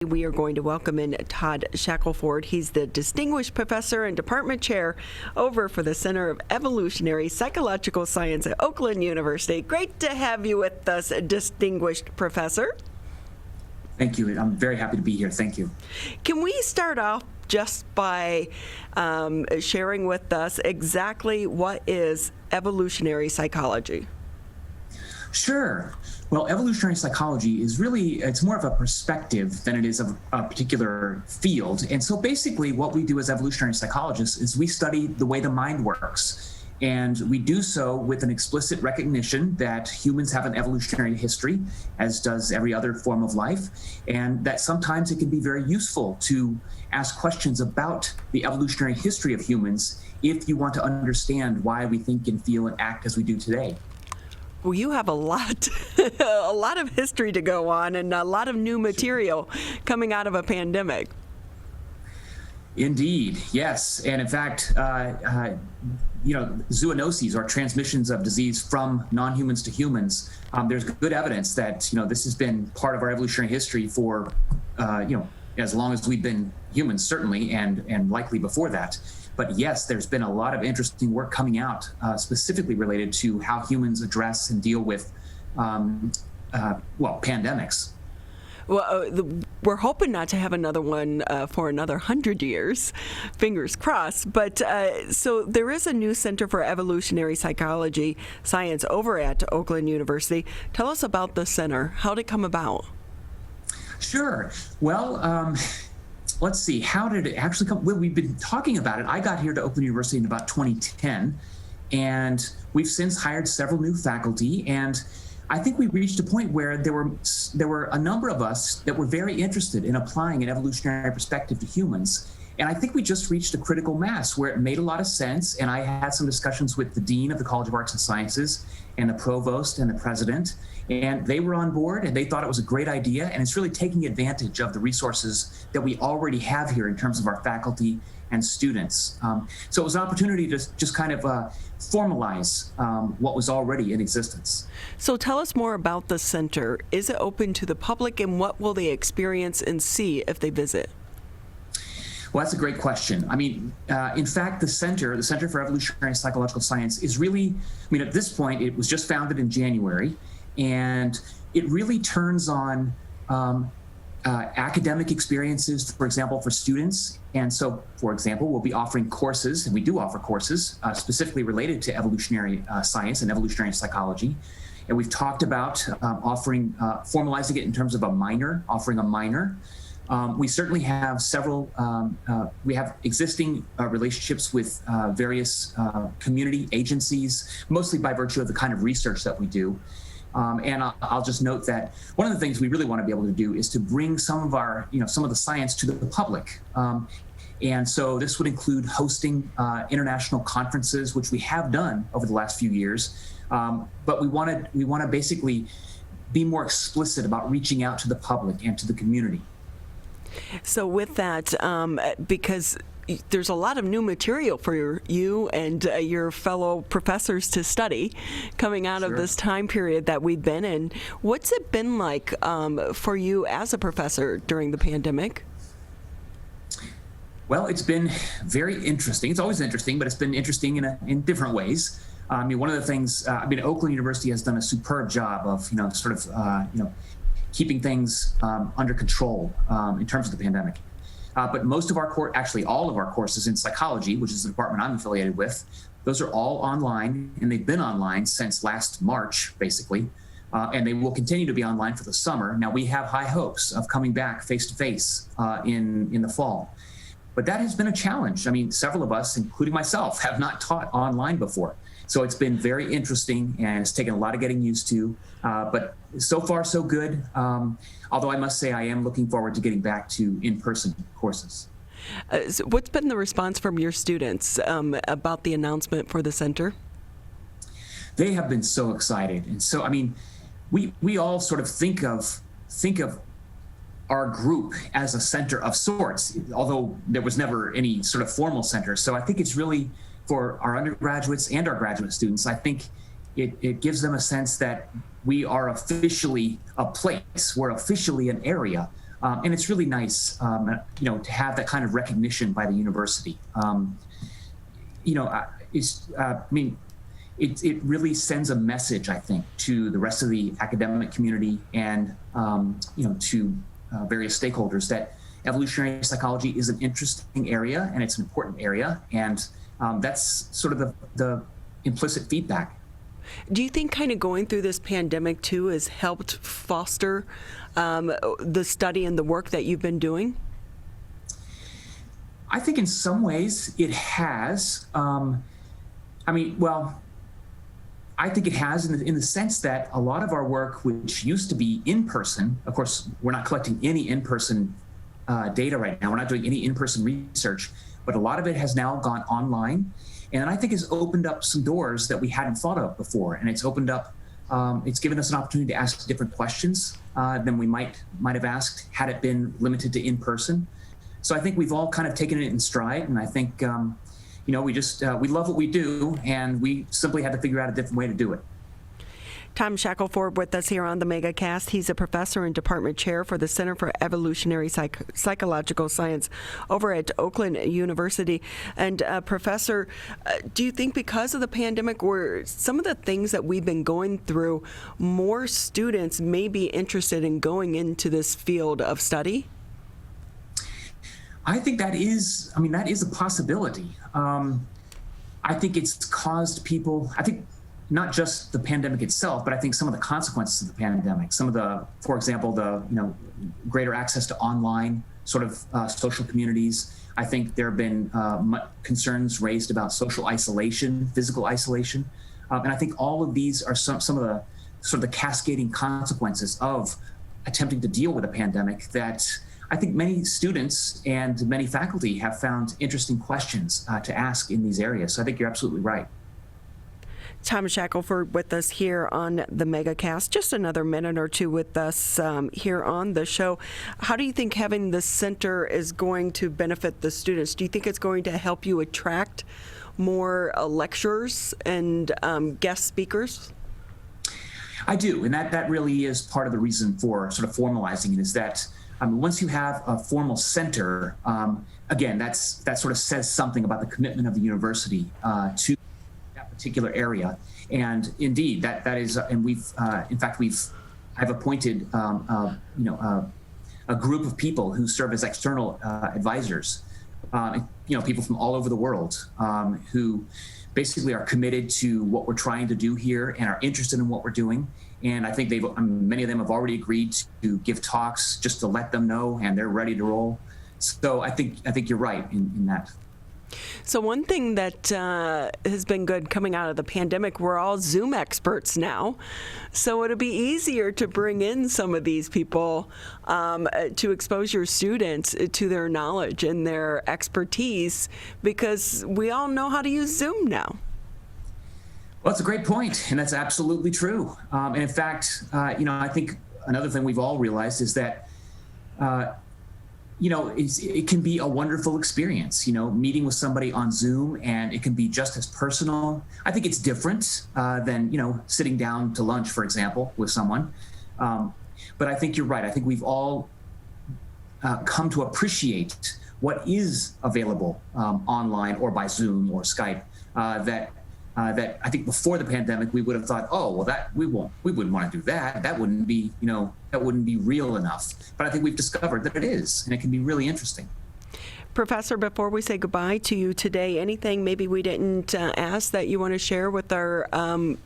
We are going to welcome in Todd Shackelford. He's the Distinguished Professor and Department Chair over for the Center of Evolutionary Psychological Science at Oakland University. Great to have you with us, Distinguished Professor. Thank you. I'm very happy to be here. Thank you. Can we start off just by sharing with us exactly what is evolutionary psychology? Sure. Well, evolutionary psychology is really, it's more of a perspective than it is of a particular field. And so basically what we do as evolutionary psychologists is we study the way the mind works. And we do so with an explicit recognition that humans have an evolutionary history, as does every other form of life, and that sometimes it can be very useful to ask questions about the evolutionary history of humans if you want to understand why we think and feel and act as we do today. Well, you have a lot of history to go on and a lot of new material coming out of a pandemic. Indeed, yes. And in fact, zoonoses or transmissions of disease from non-humans to humans, there's good evidence that, this has been part of our evolutionary history for, as long as we've been humans, certainly, and likely before that. But yes, there's been a lot of interesting work coming out, specifically related to how humans address and deal with, pandemics. Well, we're hoping not to have another one for another 100 years, fingers crossed. But so there is a new Center for Evolutionary Psychology Science over at Oakland University. Tell us about the center. How did it come about? Sure. Well, let's see, how did it actually come? Well, we've been talking about it. I got here to Oakland University in about 2010, and we've since hired several new faculty. And I think we reached a point where there were a number of us that were very interested in applying an evolutionary perspective to humans. And I think we just reached a critical mass where it made a lot of sense. And I had some discussions with the Dean of the College of Arts and Sciences and the Provost and the President, and they were on board and they thought it was a great idea. And it's really taking advantage of the resources that we already have here in terms of our faculty and students. So it was an opportunity to just kind of formalize what was already in existence. So tell us more about the center. Is it open to the public, and what will they experience and see if they visit? Well, that's a great question. I mean, in fact, the Center for Evolutionary Psychological Science is really, at this point, it was just founded in January, and it really turns on academic experiences, for example, for students. And so, for example, we'll be offering courses, and we do offer courses specifically related to evolutionary science and evolutionary psychology. And we've talked about formalizing it in terms of offering a minor. We certainly have we have existing relationships with various community agencies, mostly by virtue of the kind of research that we do. And I'll just note that one of the things we really want to be able to do is to bring some of the science to the public. And so this would include hosting international conferences, which we have done over the last few years. But we want to basically be more explicit about reaching out to the public and to the community. So with that, because there's a lot of new material for you and your fellow professors to study coming out of this time period that we've been in. What's it been like for you as a professor during the pandemic? Well, it's been very interesting. It's always interesting, but it's been interesting in different ways. One of the things, Oakland University has done a superb job of, keeping things under control in terms of the pandemic. But most of our actually all of our courses in psychology, which is the department I'm affiliated with, those are all online, and they've been online since last March, basically, and they will continue to be online for the summer. Now, we have high hopes of coming back face-to-face in the fall. But that has been a challenge. Several of us, including myself, have not taught online before. So it's been very interesting, and it's taken a lot of getting used to, but so far so good. Although I must say I am looking forward to getting back to in-person courses. So what's been the response from your students about the announcement for the center? They have been so excited. And so, we all sort of think of our group as a center of sorts, although there was never any sort of formal center. So I think it's really, for our undergraduates and our graduate students, I think it gives them a sense that we are officially a place, we're officially an area And it's really nice, to have that kind of recognition by the university. It really sends a message, I think, to the rest of the academic community and, to various stakeholders that evolutionary psychology is an interesting area and it's an important area. And that's sort of the implicit feedback. Do you think kind of going through this pandemic too has helped foster the study and the work that you've been doing? I think in some ways it has. I think it has in the sense that a lot of our work, which used to be in person, of course, we're not collecting any in-person data right now. We're not doing any in-person research, but a lot of it has now gone online. And I think has opened up some doors that we hadn't thought of before. And it's opened up, it's given us an opportunity to ask different questions than we might have asked had it been limited to in-person. So I think we've all kind of taken it in stride. And I think, we love what we do, and we simply had to figure out a different way to do it. Todd Shackelford with us here on the MegaCast. He's a professor and department chair for the Center for Evolutionary Psychological Science over at Oakland University. And Professor, do you think because of the pandemic or some of the things that we've been going through, more students may be interested in going into this field of study? I think that is a possibility. I think it's caused people, not just the pandemic itself, but I think some of the consequences of the pandemic, for example, the greater access to online sort of social communities. I think there have been concerns raised about social isolation, physical isolation. And I think all of these are some of the sort of the cascading consequences of attempting to deal with a pandemic that I think many students and many faculty have found interesting questions to ask in these areas. So I think you're absolutely right. Todd Shackelford with us here on the MegaCast. Just another minute or two with us here on the show. How do you think having the center is going to benefit the students? Do you think it's going to help you attract more lecturers and guest speakers? I do, and that really is part of the reason for sort of formalizing it, is that once you have a formal center, again, that sort of says something about the commitment of the university to that particular area. And indeed, that is, and I've appointed, a group of people who serve as external advisors, people from all over the world who basically are committed to what we're trying to do here and are interested in what we're doing. And I think many of them have already agreed to give talks just to let them know, and they're ready to roll. So I think you're right in that. So one thing that has been good coming out of the pandemic, we're all Zoom experts now. So it'll be easier to bring in some of these people to expose your students to their knowledge and their expertise, because we all know how to use Zoom now. Well, that's a great point, and that's absolutely true. And in fact, I think another thing we've all realized is that, it can be a wonderful experience, meeting with somebody on Zoom, and it can be just as personal. I think it's different than, sitting down to lunch, for example, with someone. But I think you're right. I think we've all come to appreciate what is available online or by Zoom or Skype that I think before the pandemic we would have thought, oh, well, we wouldn't want to do that. That wouldn't be, that wouldn't be real enough. But I think we've discovered that it is, and it can be really interesting. Professor, before we say goodbye to you today, anything maybe we didn't ask that you want to share with our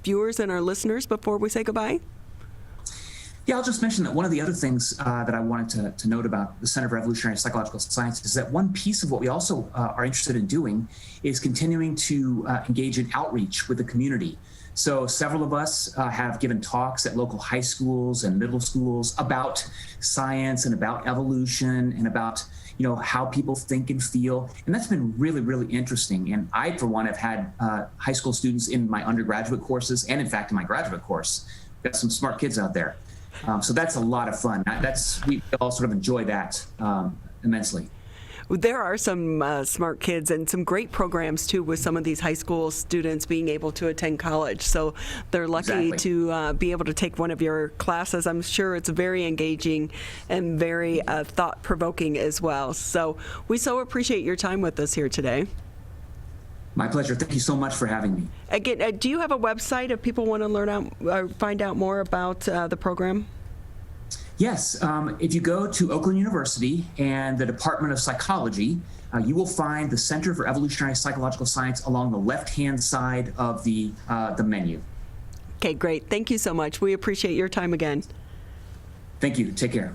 viewers and our listeners before we say goodbye? Yeah, I'll just mention that one of the other things that I wanted to note about the Center for Evolutionary Psychological Science is that one piece of what we also are interested in doing is continuing to engage in outreach with the community. So several of us have given talks at local high schools and middle schools about science and about evolution and about how people think and feel. And that's been really, really interesting. And I, for one, have had high school students in my undergraduate courses and, in fact, in my graduate course. Got some smart kids out there. So that's a lot of fun. We all sort of enjoy that immensely. there are some smart kids and some great programs too with some of these high school students being able to attend college. So they're lucky Exactly. to be able to take one of your classes. I'm sure it's very engaging and very thought-provoking as well. So we so appreciate your time with us here today. My pleasure. Thank you so much for having me. Again, do you have a website if people want to learn out, find out more about the program? Yes, if you go to Oakland University and the Department of Psychology, you will find the Center for Evolutionary Psychological Science along the left-hand side of the menu. Okay, great. Thank you so much. We appreciate your time again. Thank you. Take care.